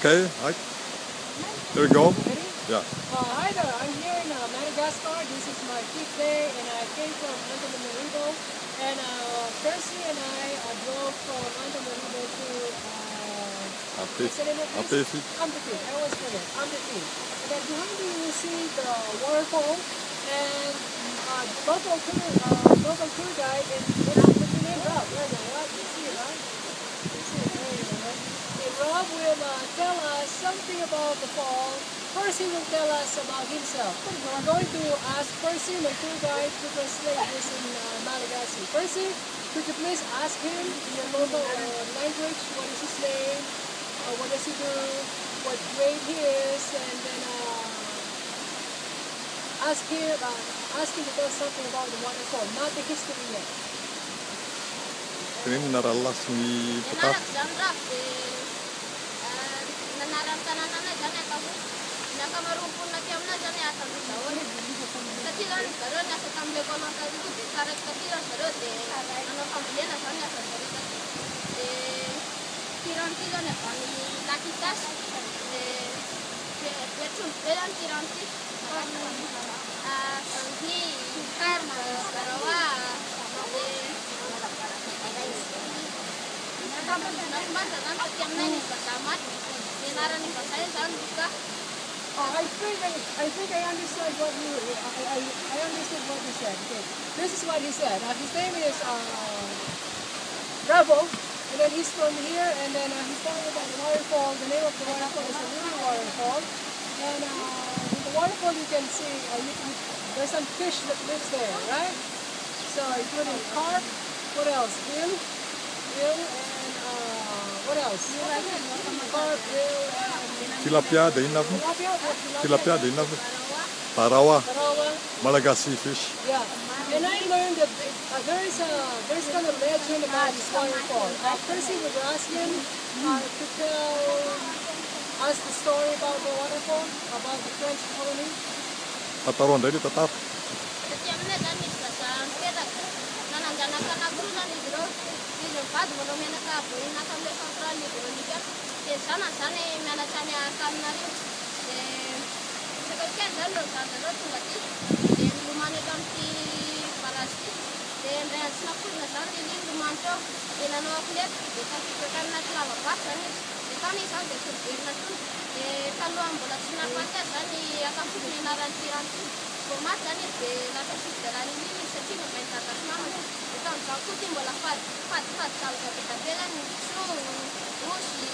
Okay, there we go. Ready? Yeah. Hi there, I'm here in Madagascar. This is my 5th day and I came from Antananarivo. And Percy and I drove from Antananarivo to Ampefy. Ampefy. I always forget. Ampefy. And then behind you will see the waterfall and local tour guide and what's your name? Rob. Where's Rob? You see it, right? You see it. There you go. And Rob will tell us something about the fall. Percy will tell us about himself. We're going to ask Percy, my tour guide, to translate this in Madagascar. Percy, could you please ask him in your local language what is his name, what does he do, what grade he is, and then ask him to tell something about the waterfall, not the history yet. Ini menaralah sungai tetap. Nakamarupun na tiyam na dyan yata ng tawon. Katilan karon na sa kamble ko ng tawon. Karat katilan karon ano kamble na sa niya sa sarita. Tiranti dyan na pani lakitas. Petsun pelan tiranti. Sanghi karma karawa. Nakabasa na tiyam na ni kasamat. Dinaran ni kasaya saan buka. I think I understood what I understood what he said. Okay, this is what he said. His name is Bravo, and then he's from here, and then he's talking about the waterfall. The name of the waterfall is the Little Waterfall, and in the waterfall you can see there's some fish that lives there, right? So including carp. What else? Eel, and what else? Carp, eel, Tilapia, Tarawa, Malagasy fish. Yeah, and I learned that there's kind of legend about this waterfall. Percy would ask him to tell us the story about the waterfall, about the French colony. Tataron dari tetap. Sana mana sana akan nari sekarang dalam sana tu lagi rumah ni ganti palasti dan snapun nasar ini rumah tu ina no kulihat kita kan nak lama pas ni kita ni sampai sempurna tu kalau ambulan snapatnya sani akan punya naranti format sani lalu sekarang ini sesi membentak nama kita satu tim bola fat kalau kita jalan so musi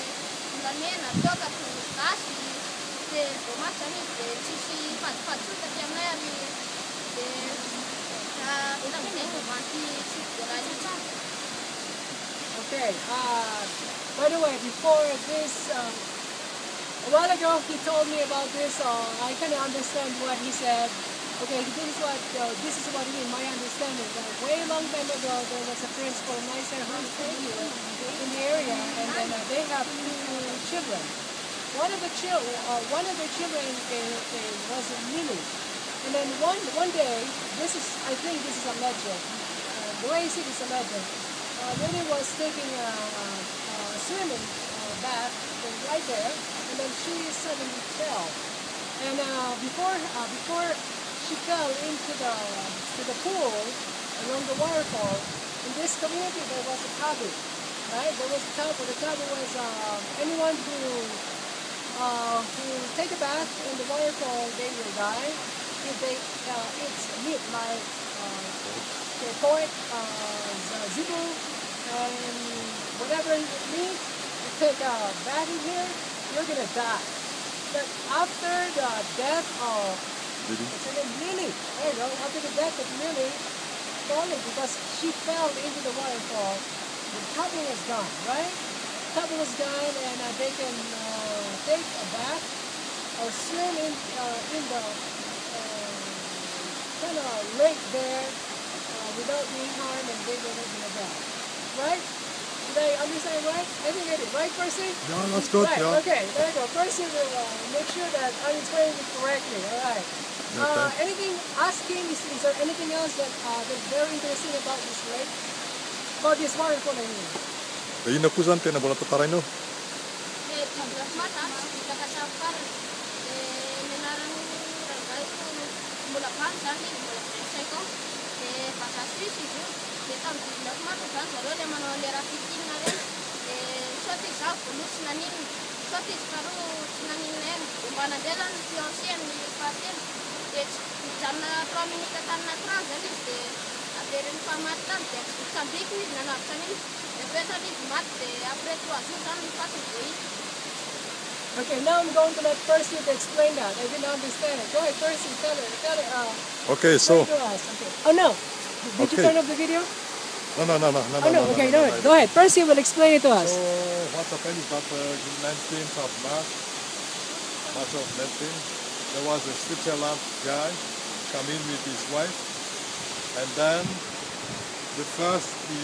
Nena toka kasi formata ni sisi fat tu tapi yang lain ulang nengo banti lagi tak. Okay. By the way, before this, a while ago he told me about this. I kind of understand what he said. Okay, this is what he, my understanding. Way long time ago, there was a French colonizer who stayed here in the area, and then they have 2 children. One of their children was Lily, and then one day, I think this is a legend. The way I see this is a legend. Lily was taking a swimming bath right there, and then she suddenly fell. And before she fell into the pool along the waterfall. In this community, there was a taboo, right? There was a taboo. The taboo was anyone who take a bath in the waterfall, they will die. If they eat meat like pork, zibu, and whatever meat, you take a bath in here, you're gonna die. But after the death of Lily. There you go. After the death of Lily, falling because she fell into the waterfall, the taboo was gone, right? The taboo was gone, and they can take a bath or swim in the kind of lake there without being harmed, and they will not gonna die, right? Did I understand right? I think I did. Right, Percy? Yeah, that's good. Right. Yeah. Okay. There you go. Percy will make sure that I'm explaining it correctly. All right. Okay. Anything asking? Is there anything else that's very interesting about this lake? About this waterfall, I mean. Ini na pusan na bola tataray no. 13 mata. any zany izy mbola tsy saiko dia vatasoisy izy io dia tamin'ny 19 mars zany zareo ilay manao ilay raha fitinina reny dia saoty izy zao voaloha tsy naninona saoty izy faharoa tsy naninona eny dia mba nandeha zany ny fiancé ny fahatelo dia mijanona 3 minutes tanina 30 zany izy dia averiny famaty tany dia tsambikiny izy nanavitra an'iny dia petany izy maty dia après 3 jours zany ny fatiny vao hita. Okay, now I'm going to let Percy to explain that. I didn't understand it. Go ahead, Percy, tell her. Okay, so Explain to us. Okay. Oh no, did you Okay. turn off the video? no. Oh no, okay, no. Go ahead, Percy will explain it to us. So what happened is that in 19th of March of 19, there was a Switzerland guy come in with his wife, and then the first he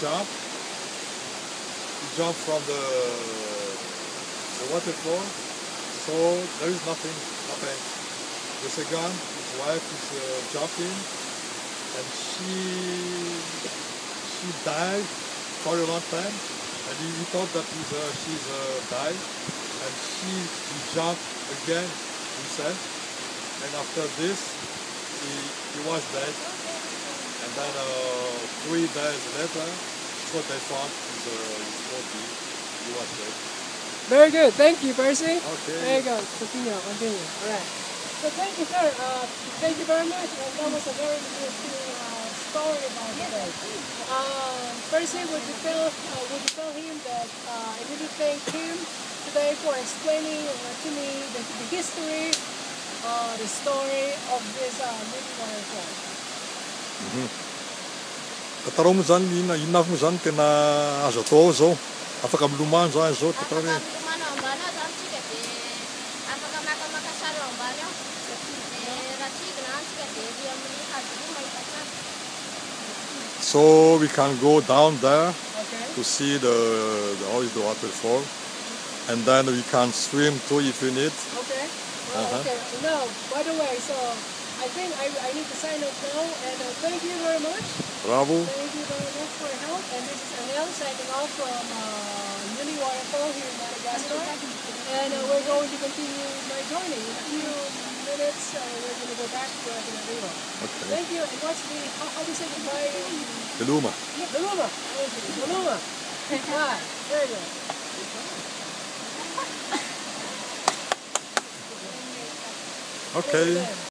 jumped from the waterfall, so there is nothing happened. The second, his wife is jumping, and she died for a long time, and he thought that she's died, and he jumped again himself, and after this he was dead, and then 3 days later, so they found his body. He was dead. Very good. Thank you, Percy. Okay. There you go. Continue. All right. So thank you, sir. Thank you very much. And that was a very interesting story about today. Percy, would you tell him that I really thank him today for explaining to me the history, the story of this mini waterfall. Tatarao moa zany inona avy moa zany tena azo atao zao, afaka milomano zany zao tatao hoe. Afaka milomano ao ambany ao zany tsika dia afaka makamaka sary ao ambany ao dia raha tsikina any tsika dia ery amin'ny hazo roa mahita tsara. So we can go down there Okay. to see how is the waterfall, and then we can swim too if you need. Okay. Well, okay. Now, by the way, so I think I need to sign off now, and thank you very much. Bravo. Thank you very much for your help. And this is Anel signing off from Mini Waterfall here in Madagascar. And we're going to continue my journey. In a few minutes, we're going to go back to Rio. Okay. Thank you. And what's how do you say goodbye? Beluma. Maluma. Maluma. Bye. Very good. Okay.